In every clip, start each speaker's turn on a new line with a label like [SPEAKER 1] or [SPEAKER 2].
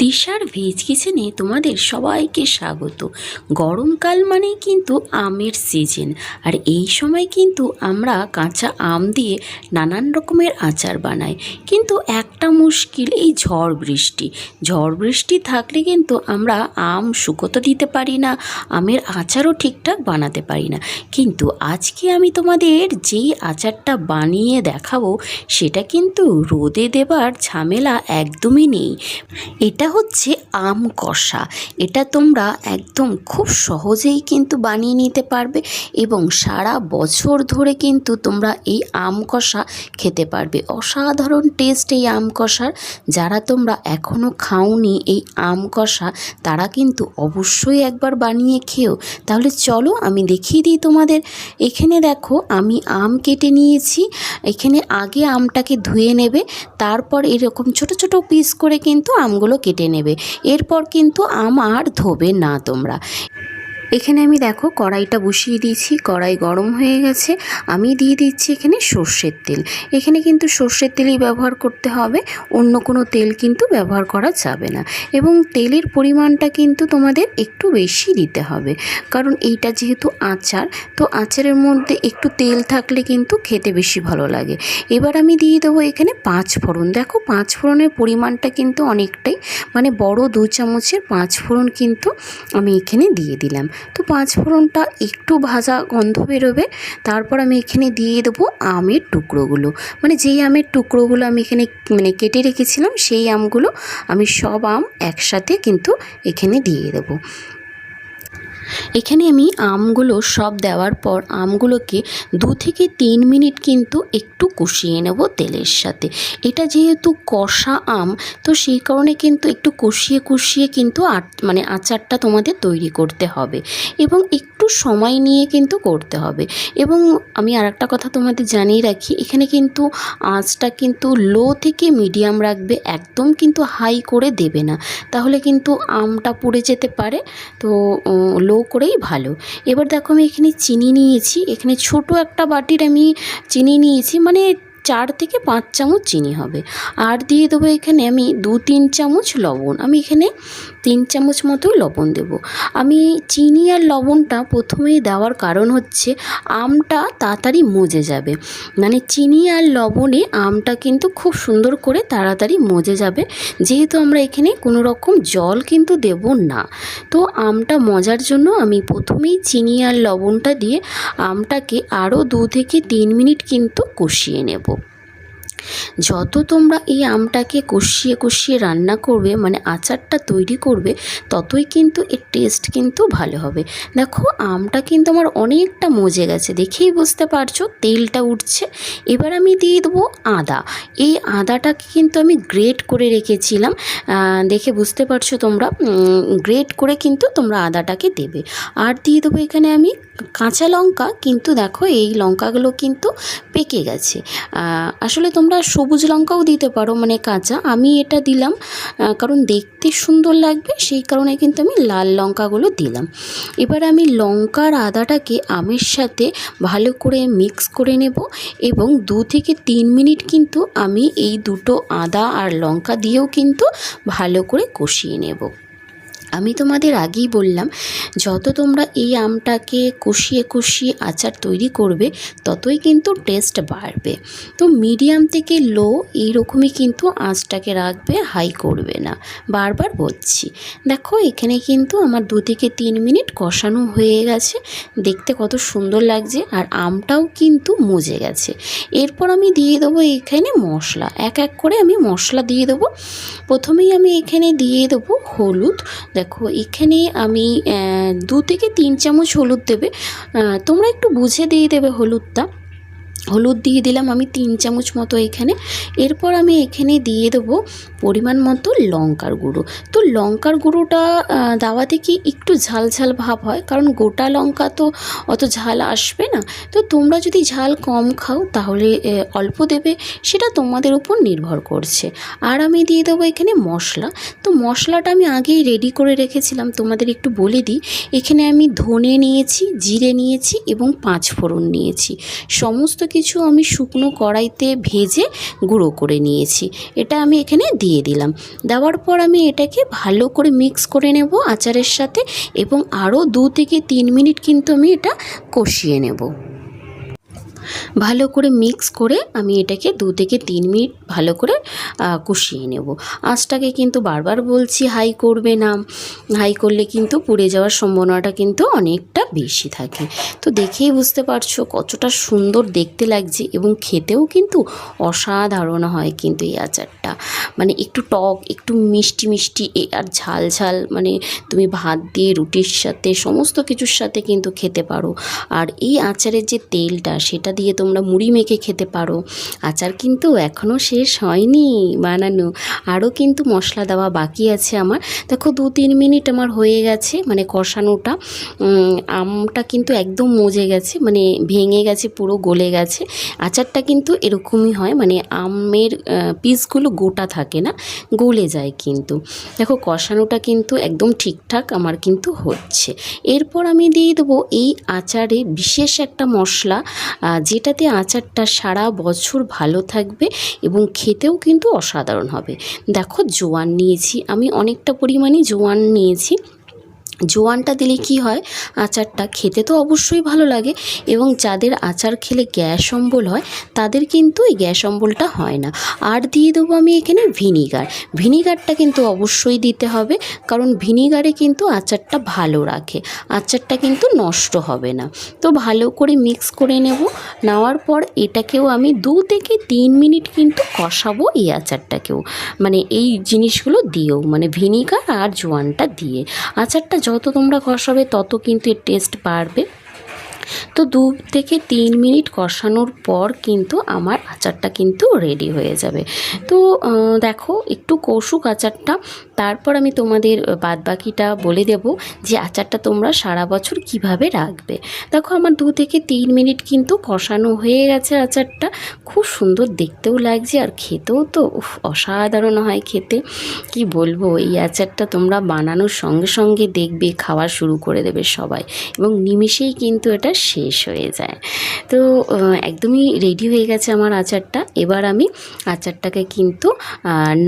[SPEAKER 1] তৃষার veg কিচেনে তোমাদের সবাইকে স্বাগত। গরমকাল মানেই কিন্তু আমের সিজন, আর এই সময় কিন্তু আমরা কাঁচা আম দিয়ে নানান রকমের আচার বানাই। কিন্তু একটা মুশকিল, এই ঝড় বৃষ্টি থাকলে কিন্তু আমরা আম শুকোতে দিতে পারি না, আমের আচারও ঠিকঠাক বানাতে পারি না। কিন্তু আজকে আমি তোমাদের যেই আচারটা বানিয়ে দেখাবো সেটা কিন্তু রোদে দেবার ঝামেলা একদমই নেই। এটা হচ্ছে আম কষা। এটা তোমরা একদম খুব সহজেই কিন্তু বানিয়ে নিতে পারবে এবং সারা বছর ধরে কিন্তু তোমরা এই আম কষা খেতে পারবে। অসাধারণ টেস্ট এই আম কষার। যারা তোমরা এখনও খাওনি এই আম কষা, তারা কিন্তু অবশ্যই একবার বানিয়ে খেও। তাহলে চলো আমি দেখিয়ে দিই তোমাদের। এখানে দেখো আমি আম কেটে নিয়েছি। এখানে আগে আমটাকে ধুয়ে নেবে, তারপর এরকম ছোট ছোট পিস করে কিন্তু আমগুলো কেটে নেবে। এরপর কিন্তু আম আর ধোবে না তোমরা। এখানে আমি দেখো কড়াইটা বসিয়ে দিয়েছি, কড়াই গরম হয়ে গেছে। আমি দিয়ে দিচ্ছি এখানে সর্ষের তেল। এখানে কিন্তু সর্ষের তেলই ব্যবহার করতে হবে, অন্য কোনো তেল কিন্তু ব্যবহার করা যাবে না। এবং তেলের পরিমাণটা কিন্তু তোমাদের একটু বেশি দিতে হবে, কারণ এইটা যেহেতু আচার, তো আচারের মধ্যে একটু তেল থাকলে কিন্তু খেতে বেশি ভালো লাগে। এবার আমি দিয়ে দেবো এখানে 5 ফোড়ন। দেখো 5 ফোড়নের পরিমাণটা কিন্তু অনেকটাই, মানে বড় 2 চামচের 5 ফোড়ন কিন্তু আমি এখানে দিয়ে দিলাম। তো 5 ফোড়নটা একটু ভাজা গন্ধ বেরোবে, তারপর আমি এখানে দিয়ে দেবো আমের টুকরোগুলো। মানে যেই আমের টুকরোগুলো আমি এখানে কেটে রেখেছিলাম, সেই আমগুলো আমি সব আম একসাথে কিন্তু এখানে দিয়ে দেবো। এখানে আমি আমগুলো সব দেওয়ার পর আমগুলোকে 2 থেকে 3 মিনিট কিন্তু একটু কষিয়ে নেব তেলের সাথে। এটা যেহেতু কষা আম, তো সেই কারণে কিন্তু একটু কষিয়ে কিন্তু আচারটা তোমাদের তৈরি করতে হবে এবং একটু সময় নিয়ে কিন্তু করতে হবে। এবং আমি আরেকটা কথা তোমাদের জানিয়ে রাখি, এখানে কিন্তু আঁচটা কিন্তু লো থেকে মিডিয়াম রাখবে, একদম কিন্তু হাই করে দেবে না, তাহলে কিন্তু আমটা পুড়ে যেতে পারে। তো লো করেই ভালো। এবার দেখো আমি এখানে চিনি নিয়েছি, এখানে ছোট একটা বাটির আমি চিনি নিয়েছি, মানে 4 থেকে 5 চামচ চিনি হবে। আর দিয়ে দেবো এখানে আমি 2-3 চামচ লবণ। আমি এখানে 3 চামচ মতো লবণ দেব। আমি চিনি আর লবণটা প্রথমেই দেওয়ার কারণ হচ্ছে আমটা তাড়াতাড়ি মজে যাবে, মানে চিনি আর লবণে আমটা কিন্তু খুব সুন্দর করে তাড়াতাড়ি মজে যাবে, যেহেতু আমরা এখানে কোনো রকম জল কিন্তু দেব না। তো আমটা মজার জন্য আমি প্রথমেই চিনি আর লবণটা দিয়ে আমটাকে আরও 2 থেকে 3 মিনিট কিন্তু কষিয়ে নেব। যত তোমরা এই আমটাকে কষিয়ে রান্না করবে, মানে আচারটা তৈরি করবে, ততই কিন্তু এর টেস্ট কিন্তু ভালো হবে। দেখো আমটা কিন্তু আমার অনেকটা মজে গেছে, দেখেই বুঝতে পারছো তেলটা উঠছে। এবার আমি দিয়ে দেবো আদা। এই আদাটাকে কিন্তু আমি গ্রেট করে রেখেছিলাম, দেখে বুঝতে পারছো তোমরা, গ্রেট করে কিন্তু তোমরা আদাটাকে দেবে। আর দিয়ে দেবো এখানে আমি কাঁচা লঙ্কা। কিন্তু দেখো এই লঙ্কাগুলো কিন্তু পেকে গেছে। আসলে তোমরা সবুজ লঙ্কাও দিতে পারো, মানে কাঁচা। আমি এটা দিলাম কারণ দেখতে সুন্দর লাগবে, সেই কারণে কিন্তু আমি লাল লঙ্কাগুলো দিলাম। এবার আমি লঙ্কার আদাটাকে আমের সাথে ভালো করে মিক্স করে নেব এবং 2 থেকে 3 মিনিট কিন্তু আমি এই দুটো আদা আর লঙ্কা দিয়েও কিন্তু ভালো করে কষিয়ে নেব। আমি তোমাদের আগেই বললাম, যত তোমরা এই আমটাকে কষিয়ে আচার তৈরি করবে, ততই কিন্তু টেস্ট বাড়বে। তো মিডিয়াম থেকে লো এইরকমই কিন্তু আঁচটাকে রাখবে, হাই করবে না, বারবার বলছি। দেখো এখানে কিন্তু আমার 2 থেকে 3 মিনিট কষানো হয়ে গেছে, দেখতে কত সুন্দর লাগছে, আর আমটাও কিন্তু মজে গেছে। এরপর আমি দিয়ে দেবো এখানে মশলা, এক এক করে আমি মশলা দিয়ে দেবো। প্রথমেই আমি এখানে দিয়ে দেবো হলুদ। দেখো এখানে আমি 2 থেকে 3 চামচ হলুদ দেবে, তোমরা একটু বুঝে দিয়ে দেবে হলুদটা। হলুদ দিয়ে দিলাম আমি 3 চামচ মতো এখানে। এরপর আমি এখানে দিয়ে দেবো পরিমাণ মতো লঙ্কার গুঁড়ো। তো লঙ্কার গুঁড়োটা দেওয়াতে কি একটু ঝাল ভাব হয়, কারণ গোটা লঙ্কা তো অত ঝাল আসবে না। তো তোমরা যদি ঝাল কম খাও তাহলে অল্প দেবে, সেটা তোমাদের উপর নির্ভর করছে। আর আমি দিয়ে দেবো এখানে মশলা। তো মশলাটা আমি আগেই রেডি করে রেখেছিলাম, তোমাদের একটু বলে দিই। এখানে আমি ধনে নিয়েছি, জিরে নিয়েছি এবং 5 ফোড়ন নিয়েছি। সমস্ত কিছু আমি শুকনো কড়াইতে ভেজে গুঁড়ো করে নিয়েছি, এটা আমি এখানে দিয়ে দিলাম। দেওয়ার পর আমি এটাকে ভালো করে মিক্স করে নেব আচারের সাথে এবং আরও 2 থেকে 3 মিনিট কিন্তু আমি এটা কষিয়ে নেব। ভালো করে মিক্স করে আমি এটাকে 2 থেকে 3 মিনিট ভালো করে কষিয়ে নেব। আঁচটাকে কিন্তু বারবার বলছি হাই করবে না, হাই করলে কিন্তু পুড়ে যাওয়ার সম্ভাবনাটা কিন্তু অনেকটা বেশি থাকে। তো দেখেই বুঝতে পারছো কতটা সুন্দর দেখতে লাগছে এবং খেতেও কিন্তু অসাধারণ হয় কিন্তু এই আচারটা। মানে একটু টক, একটু মিষ্টি মিষ্টি আর ঝাল ঝাল, মানে তুমি ভাত দিয়ে রুটির সাথে সমস্ত কিছুর সাথে কিন্তু খেতে পারো। আর এই আচারের যে তেলটা সেটা দিয়ে তোমরা মুড়ি মেখে খেতে পারো। আচার কিন্তু এখনও শেষ হয়নি বানানো, আরও কিন্তু মশলা দেওয়া বাকি আছে আমার। দেখো 2-3 মিনিট আমার হয়ে গেছে, মানে কষানোটা। আমটা কিন্তু একদম মজে গেছে, মানে ভেঙে গেছে, পুরো গলে গেছে। আচারটা কিন্তু এরকমই হয়, মানে আমের পিসগুলো গোটা থাকে না, গলে যায় কিন্তু। দেখো কষানোটা কিন্তু একদম ঠিকঠাক আমার কিন্তু হচ্ছে। এরপর আমি দিয়ে দেবো এই আচারে বিশেষ একটা মশলা, যেটাতে আচারটা সারা বছর ভালো থাকবে এবং খেতেও কিন্তু অসাধারণ হবে। দেখো জোয়ান নিয়েছি আমি, অনেকটা পরিমাণে জোয়ান নিয়েছি। জোয়ানটা দিলে কি হয়, আচারটা খেতে তো অবশ্যই ভালো লাগে এবং যাদের আচার খেলে গ্যাস অম্বল হয় তাদের কিন্তু এই গ্যাস অম্বলটা হয় না। আর দিয়ে দেবো আমি এখানে ভিনিগার। ভিনিগারটা কিন্তু অবশ্যই দিতে হবে, কারণ ভিনিগারে কিন্তু আচারটা ভালো রাখে, আচারটা কিন্তু নষ্ট হবে না। তো ভালো করে মিক্স করে নেওয়ার পর এটাকেও আমি 2 থেকে 3 মিনিট কিন্তু কষাবো এই আচারটাকেও, মানে এই জিনিসগুলো দিয়েও, মানে ভিনিগার আর জোয়ানটা দিয়ে। আচারটা যত তোমরা কষাবে তত কিন্তু এর টেস্ট বাড়বে। তো 2 থেকে 3 মিনিট কষানোর পর কিন্তু আমার আচারটা কিন্তু রেডি হয়ে যাবে। তো দেখো একটু কষুক আচারটা, তারপর আমি তোমাদের বাদবাকিটা বলে দেব যে আচারটা তোমরা সারা বছর কিভাবে রাখবে। দেখো আমার 2 থেকে 3 মিনিট কিন্তু কষানো হয়ে গেছে আচারটা, খুব সুন্দর দেখতেও লাগছে আর খেতেও তো অসাধারণ হয় খেতে। কি বলবো, এই আচারটা তোমরা বানানোর সঙ্গে সঙ্গে দেখবে খাওয়া শুরু করে দেবে সবাই এবং নিমেষেই কিন্তু এটা শেষ হয়ে যায়। তো একদমই রেডি হয়ে গেছে আমার আচারটা। এবার আমি আচারটাকে কিন্তু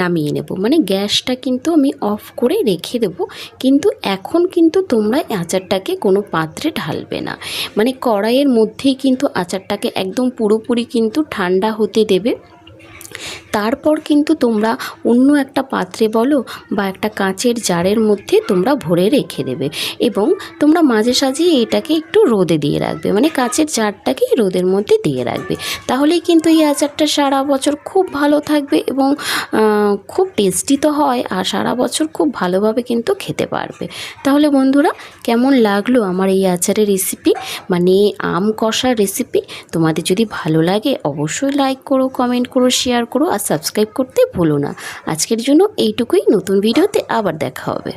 [SPEAKER 1] নামিয়ে নেব, মানে গ্যাসটা কিন্তু আমি অফ করে রেখে দেব। কিন্তু এখন কিন্তু তোমরা আচারটাকে কোনো পাত্রে ঢালবে না, মানে কড়াইয়ের মধ্যেই কিন্তু আচারটাকে একদম পুরোপুরি কিন্তু ঠান্ডা হতে দেবে। তারপর কিন্তু তোমরা অন্য একটা পাত্রে বলো বা একটা কাঁচের জারের মধ্যে তোমরা ভরে রেখে দেবে এবং তোমরা মাঝে সাঝে এটাকে একটু রোদে দিয়ে রাখবে, মানে কাঁচের জারটাকে রোদের মধ্যে দিয়ে রাখবে। তাহলেই কিন্তু এই আচারটা সারা বছর খুব ভালো থাকবে এবং খুব টেস্টি তো হয় আর সারা বছর খুব ভালোভাবে কিন্তু খেতে পারবে। তাহলে বন্ধুরা, কেমন লাগলো আমার এই আচারের রেসিপি, মানে আম কষার রেসিপি? তোমাদের যদি ভালো লাগে অবশ্যই লাইক করো, কমেন্ট করো, শেয়ার করো আর সাবস্ক্রাইব করতে ভুলো না। আজকের জন্য এইটুকুই, নতুন ভিডিওতে আবার দেখা হবে।